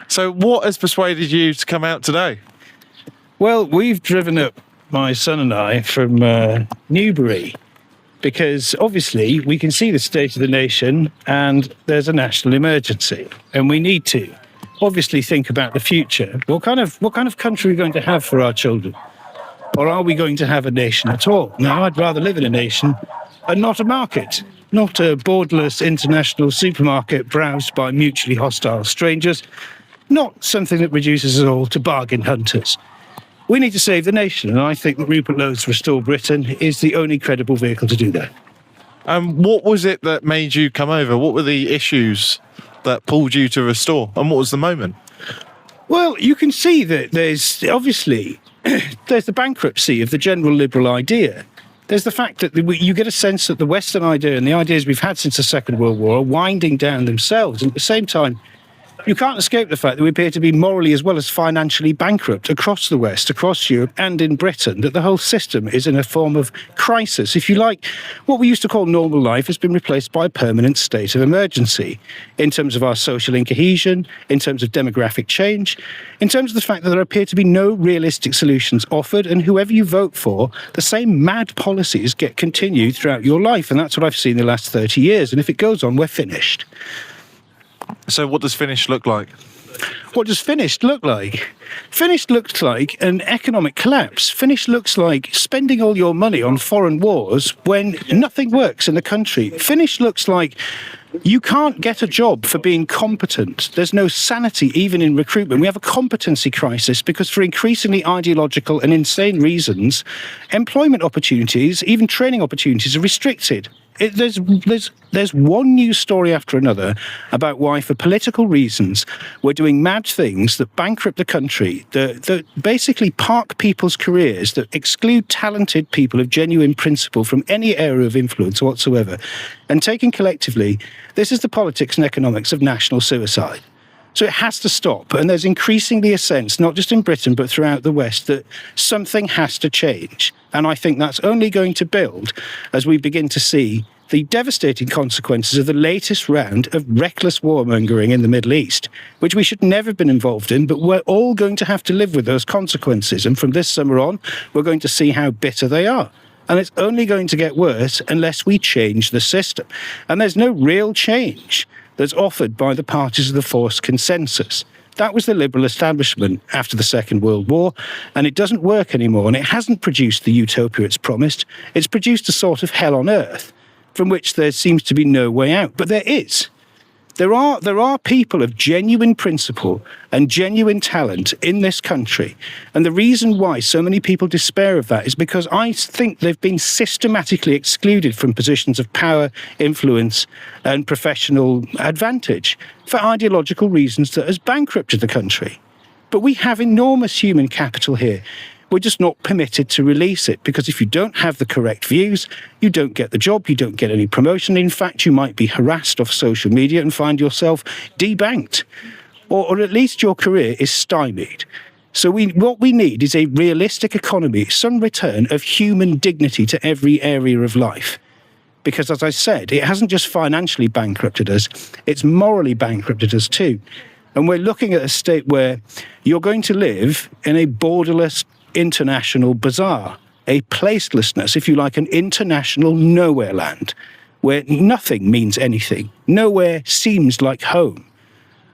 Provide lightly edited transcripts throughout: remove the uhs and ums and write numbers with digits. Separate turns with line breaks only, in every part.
So what has persuaded you to come out today?
Well, we've driven up, my son and I, from Newbury, because obviously we can see the state of the nation and there's a national emergency, and we need to obviously think about the future. What kind of country are we going to have for our children? Or are we going to have a nation at all? Now, I'd rather live in a nation and not a market, not a borderless international supermarket browsed by mutually hostile strangers, not something that reduces us all to bargain hunters. We need to save the nation, and I think that Rupert Lowe's Restore Britain is the only credible vehicle to do that.
What was it that made you come over? What were the issues that pulled you to Restore, and what was the moment?
Well, you can see that there's obviously there's the bankruptcy of the general liberal idea. There's the fact that you get a sense that the Western idea and the ideas we've had since the Second World War are winding down themselves. And at the same time, you can't escape the fact that we appear to be morally as well as financially bankrupt across the West, across Europe and in Britain, that the whole system is in a form of crisis. If you like, what we used to call normal life has been replaced by a permanent state of emergency in terms of our social incohesion, in terms of demographic change, in terms of the fact that there appear to be no realistic solutions offered, and whoever you vote for, the same mad policies get continued throughout your life. And that's what I've seen the last 30 years. And if it goes on, we're finished.
So what does finished look like?
What does finished look like? Finished looks like an economic collapse. Finished looks like spending all your money on foreign wars when nothing works in the country. Finished looks like you can't get a job for being competent. There's no sanity even in recruitment. We have a competency crisis because for increasingly ideological and insane reasons, employment opportunities, even training opportunities, are restricted. There's one news story after another about why, for political reasons, we're doing mad things that bankrupt the country, that basically park people's careers, that exclude talented people of genuine principle from any area of influence whatsoever. And taken collectively, this is the politics and economics of national suicide. So it has to stop. And there's increasingly a sense, not just in Britain, but throughout the West, that something has to change. And I think that's only going to build as we begin to see the devastating consequences of the latest round of reckless warmongering in the Middle East, which we should never have been involved in, but we're all going to have to live with those consequences. And from this summer on, we're going to see how bitter they are. And it's only going to get worse unless we change the system. And there's no real change that's offered by the parties of the forced consensus. That was the liberal establishment after the Second World War, and it doesn't work anymore, and it hasn't produced the utopia it's promised. It's produced a sort of hell on earth, from which there seems to be no way out. But there is. There are people of genuine principle and genuine talent in this country. And the reason why so many people despair of that is because I think they've been systematically excluded from positions of power, influence, and professional advantage for ideological reasons that has bankrupted the country. But we have enormous human capital here. We're just not permitted to release it, because if you don't have the correct views, you don't get the job, you don't get any promotion. In fact, you might be harassed off social media and find yourself debanked, or at least your career is stymied. So what we need is a realistic economy, some return of human dignity to every area of life. Because, as I said, it hasn't just financially bankrupted us, it's morally bankrupted us too. And we're looking at a state where you're going to live in a borderless international bazaar, a placelessness, if you like, an international nowhere land, where nothing means anything, nowhere seems like home,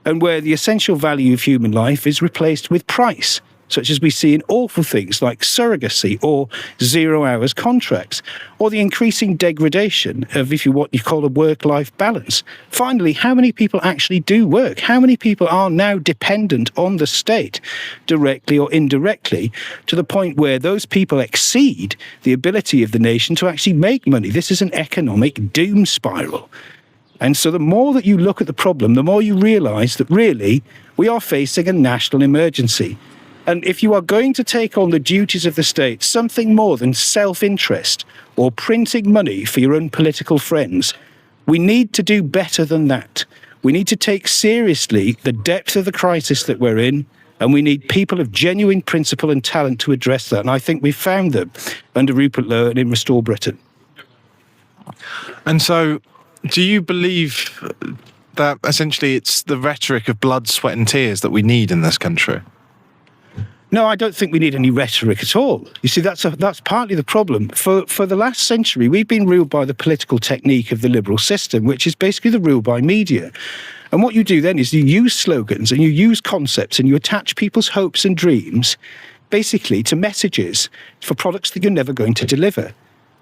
and where the essential value of human life is replaced with price, such as we see in awful things like surrogacy or 0 hours contracts, or the increasing degradation of, what you call a work-life balance. Finally, how many people actually do work? How many people are now dependent on the state, directly or indirectly, to the point where those people exceed the ability of the nation to actually make money? This is an economic doom spiral. And so the more that you look at the problem, the more you realise that really we are facing a national emergency. And if you are going to take on the duties of the state, something more than self-interest or printing money for your own political friends, we need to do better than that. We need to take seriously the depth of the crisis that we're in, and we need people of genuine principle and talent to address that. And I think we've found them under Rupert Lowe and in Restore Britain.
And so, do you believe that essentially it's the rhetoric of blood, sweat and tears that we need in this country?
No, I don't think we need any rhetoric at all. You see, that's partly the problem. For the last century, we've been ruled by the political technique of the liberal system, which is basically the rule by media. And what you do then is you use slogans and you use concepts and you attach people's hopes and dreams basically to messages for products that you're never going to deliver.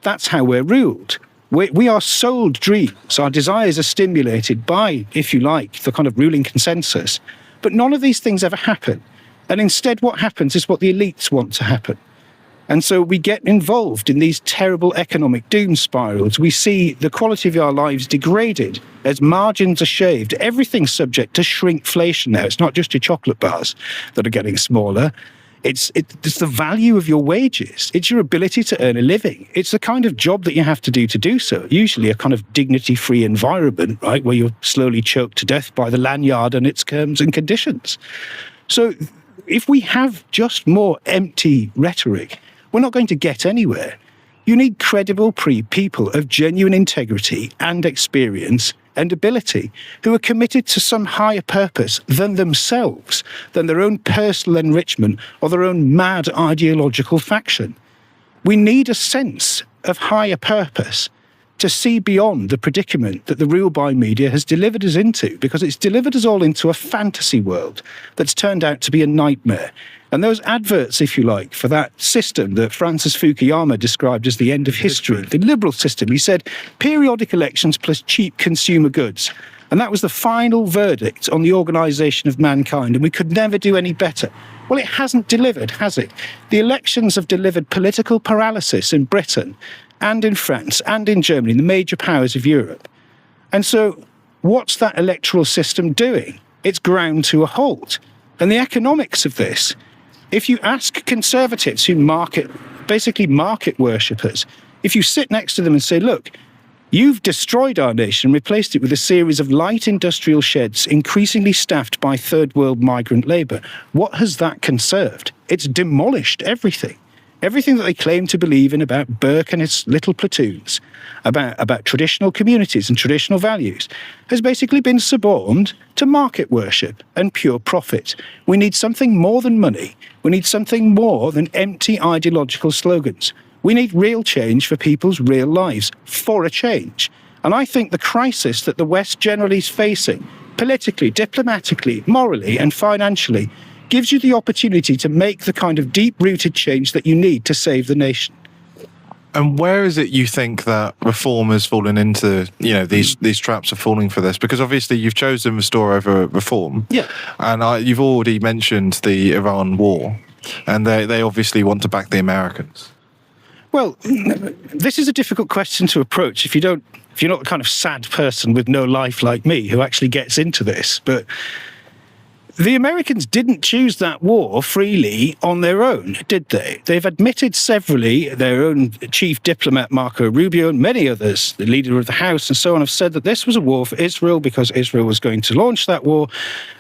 That's how we're ruled. We are sold dreams. Our desires are stimulated by, if you like, the kind of ruling consensus. But none of these things ever happen. And instead, what happens is what the elites want to happen. And so we get involved in these terrible economic doom spirals. We see the quality of our lives degraded as margins are shaved. Everything's subject to shrinkflation now. It's not just your chocolate bars that are getting smaller. It's the value of your wages. It's your ability to earn a living. It's the kind of job that you have to do so. Usually a kind of dignity-free environment, right, where you're slowly choked to death by the lanyard and its terms and conditions. So if we have just more empty rhetoric, we're not going to get anywhere. You need credible people of genuine integrity and experience and ability who are committed to some higher purpose than themselves, than their own personal enrichment or their own mad ideological faction. We need a sense of higher purpose to see beyond the predicament that the rule by media has delivered us into, because it's delivered us all into a fantasy world that's turned out to be a nightmare. And those adverts, if you like, for that system that Francis Fukuyama described as the end of history, the liberal system, he said, periodic elections plus cheap consumer goods. And that was the final verdict on the organisation of mankind, and we could never do any better. Well, it hasn't delivered, has it? The elections have delivered political paralysis in Britain and in France and in Germany, the major powers of Europe. And so what's that electoral system doing? It's ground to a halt. And the economics of this, if you ask conservatives who basically market worshippers, if you sit next to them and say, look, you've destroyed our nation, replaced it with a series of light industrial sheds increasingly staffed by third world migrant labour, what has that conserved? It's demolished everything. Everything that they claim to believe in about Burke and his little platoons, about traditional communities and traditional values, has basically been suborned to market worship and pure profit. We need something more than money. We need something more than empty ideological slogans. We need real change for people's real lives, for a change. And I think the crisis that the West generally is facing, politically, diplomatically, morally and financially, gives you the opportunity to make the kind of deep-rooted change that you need to save the nation.
And where is it you think that reform has fallen into, these traps are falling for this? Because obviously you've chosen restore over reform.
Yeah.
And you've already mentioned the Iran war, and they obviously want to back the Americans.
Well, this is a difficult question to approach if you're not the kind of sad person with no life like me who actually gets into this. But the Americans didn't choose that war freely on their own, did they? They've admitted severally, their own chief diplomat, Marco Rubio, and many others, the leader of the House and so on, have said that this was a war for Israel because Israel was going to launch that war.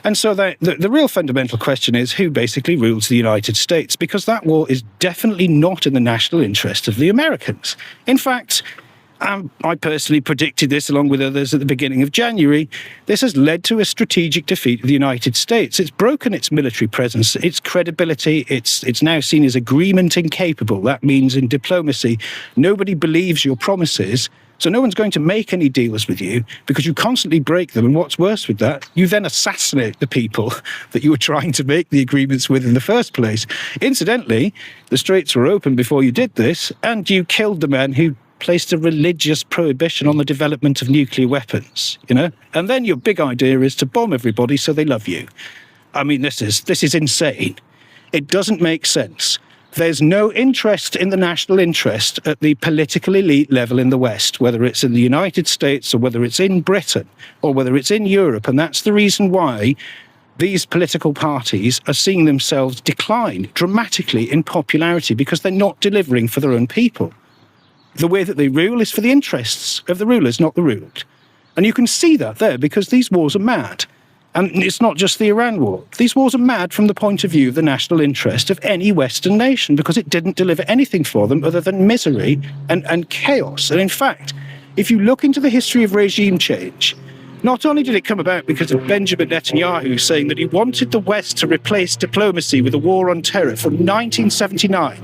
And so the real fundamental question is who basically rules the United States, because that war is definitely not in the national interest of the Americans. In fact, I personally predicted this along with others at the beginning of January. This has led to a strategic defeat of the United States. It's broken its military presence, its credibility. It's now seen as agreement incapable. That means in diplomacy, nobody believes your promises. So no one's going to make any deals with you because you constantly break them. And what's worse with that, you then assassinate the people that you were trying to make the agreements with in the first place. Incidentally, the Straits were open before you did this, and you killed the man who placed a religious prohibition on the development of nuclear weapons, And then your big idea is to bomb everybody so they love you. I mean, this is insane. It doesn't make sense. There's no interest in the national interest at the political elite level in the West, whether it's in the United States or whether it's in Britain or whether it's in Europe. And that's the reason why these political parties are seeing themselves decline dramatically in popularity, because they're not delivering for their own people. The way that they rule is for the interests of the rulers, not the ruled. And you can see that there because these wars are mad. And it's not just the Iran war. These wars are mad from the point of view of the national interest of any Western nation, because it didn't deliver anything for them other than misery and chaos. And in fact, if you look into the history of regime change, Not only did it come about because of Benjamin Netanyahu saying that he wanted the West to replace diplomacy with a war on terror from 1979,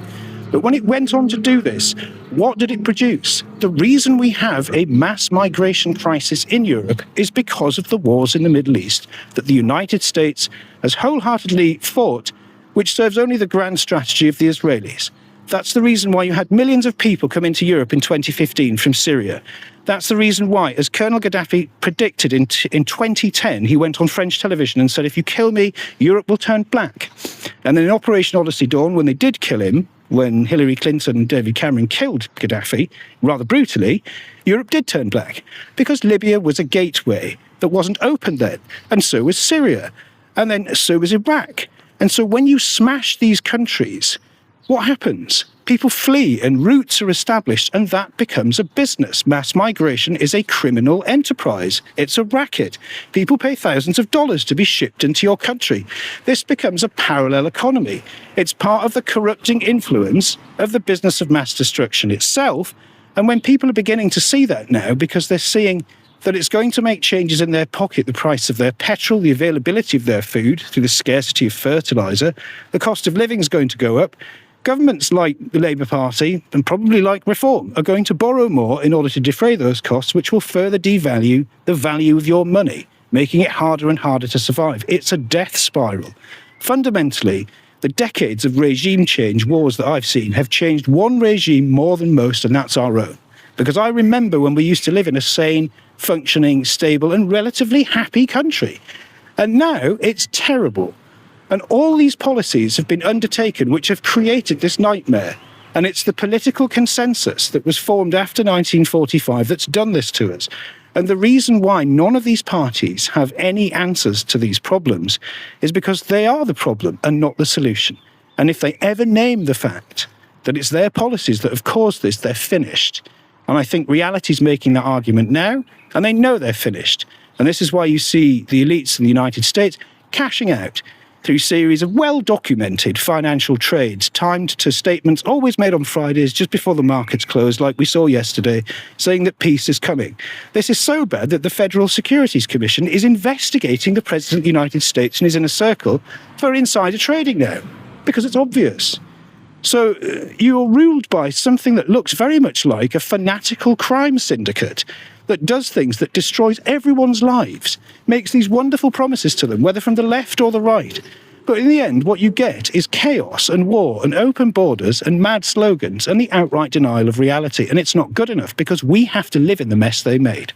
but when it went on to do this, what did it produce? The reason we have a mass migration crisis in Europe is because of the wars in the Middle East that the United States has wholeheartedly fought, which serves only the grand strategy of the Israelis. That's the reason why you had millions of people come into Europe in 2015 from Syria. That's the reason why, as Colonel Gaddafi predicted in 2010, he went on French television and said, if you kill me, Europe will turn black. And then in Operation Odyssey Dawn, when they did kill him, when Hillary Clinton and David Cameron killed Gaddafi, rather brutally, Europe did turn black because Libya was a gateway that wasn't open then. And so was Syria. And then so was Iraq. And so when you smash these countries, what happens? People flee and routes are established, and that becomes a business. Mass migration is a criminal enterprise. It's a racket. People pay thousands of dollars to be shipped into your country. This becomes a parallel economy. It's part of the corrupting influence of the business of mass destruction itself. And when people are beginning to see that now, because they're seeing that it's going to make changes in their pocket, the price of their petrol, the availability of their food through the scarcity of fertiliser, the cost of living is going to go up. Governments like the Labour Party, and probably like Reform, are going to borrow more in order to defray those costs, which will further devalue the value of your money, making it harder and harder to survive. It's a death spiral. Fundamentally, the decades of regime change wars that I've seen have changed one regime more than most, and that's our own. Because I remember when we used to live in a sane, functioning, stable, and relatively happy country. And now it's terrible. And all these policies have been undertaken which have created this nightmare. And it's the political consensus that was formed after 1945 that's done this to us. And the reason why none of these parties have any answers to these problems is because they are the problem and not the solution. And if they ever name the fact that it's their policies that have caused this, they're finished. And I think reality's making that argument now, and they know they're finished. And this is why you see the elites in the United States cashing out through series of well-documented financial trades timed to statements always made on Fridays just before the markets closed, like we saw yesterday, saying that peace is coming. This is so bad that the Federal Securities Commission is investigating the President of the United States and his inner circle for insider trading now, because it's obvious. So you're ruled by something that looks very much like a fanatical crime syndicate that does things that destroys everyone's lives, makes these wonderful promises to them, whether from the left or the right. But in the end, what you get is chaos and war and open borders and mad slogans and the outright denial of reality. And it's not good enough because we have to live in the mess they made.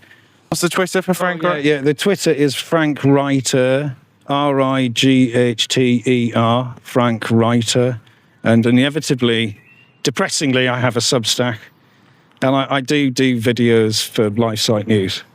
What's the Twitter for Frank?
Yeah, the Twitter is Frank Reiter, Righther, Frank Reiter. And inevitably, depressingly, I have a Substack. And I do videos for LifeSite News.